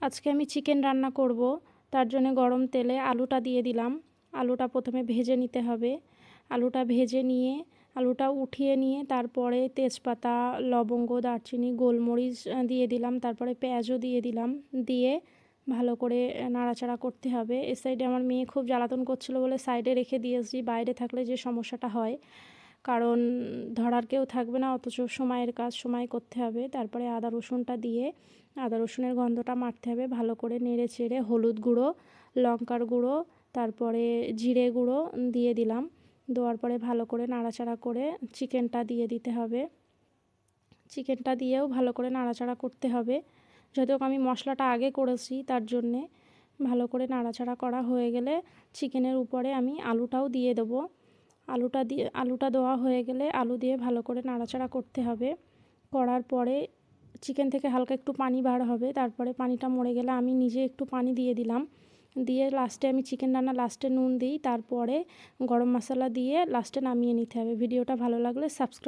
আজকে আমি চিকেন রান্না করব। তার জন্য গরম তেলে আলুটা দিয়ে দিলাম। আলুটা প্রথমে ভেজে নিতে হবে। আলুটা ভেজে নিয়ে আলুটা উঠিয়ে নিয়ে তারপরে তেজপাতা, লবঙ্গ, দারচিনি, গোলমরিচ দিয়ে দিলাম। তারপরে পেঁয়াজও দিয়ে দিলাম। দিয়ে ভালো করে নাড়াচাড়া করতে হবে। এ সাইডে আমার মেয়ে খুব জ্বালাতন করছিল বলে সাইডে রেখে দিয়েছি। বাইরে থাকলে যে সমস্যাটা হয়, কারণ ধরার কেউ থাকবে না, অথচ সময়ের কাজ সময় করতে হবে। তারপরে আদা রসুনটা দিয়ে আদা রসুনের গন্ধটা মারতে হবে। ভালো করে নেড়ে চেড়ে হলুদ গুঁড়ো, লঙ্কার গুঁড়ো, তারপরে জিরে গুঁড়ো দিয়ে দিলাম। দেওয়ার পরে ভালো করে নাড়াচাড়া করে চিকেনটা দিয়ে দিতে হবে। চিকেনটা দিয়েও ভালো করে নাড়াচাড়া করতে হবে। যদিও আমি মশলাটা আগে করেছি, তার জন্যে ভালো করে নাড়াচাড়া করা হয়ে গেলে চিকেনের উপরে আমি আলুটাও দিয়ে দেবো। আলুটা দেওয়া হয়ে গেলে আলু দিয়ে ভালো করে নাড়াচাড়া করতে হবে। করার পরে চিকেন থেকে হালকা একটু পানি বার হবে। তারপরে পানিটা মরে গেলে আমি নিজে একটু পানি দিয়ে দিলাম। দিয়ে লাস্টে আমি চিকেন রান্না লাস্টে নুন দিই। তারপরে গরম মশলা দিয়ে লাস্টে নামিয়ে নিতে হবে। ভিডিওটা ভালো লাগলে সাবস্ক্রাইব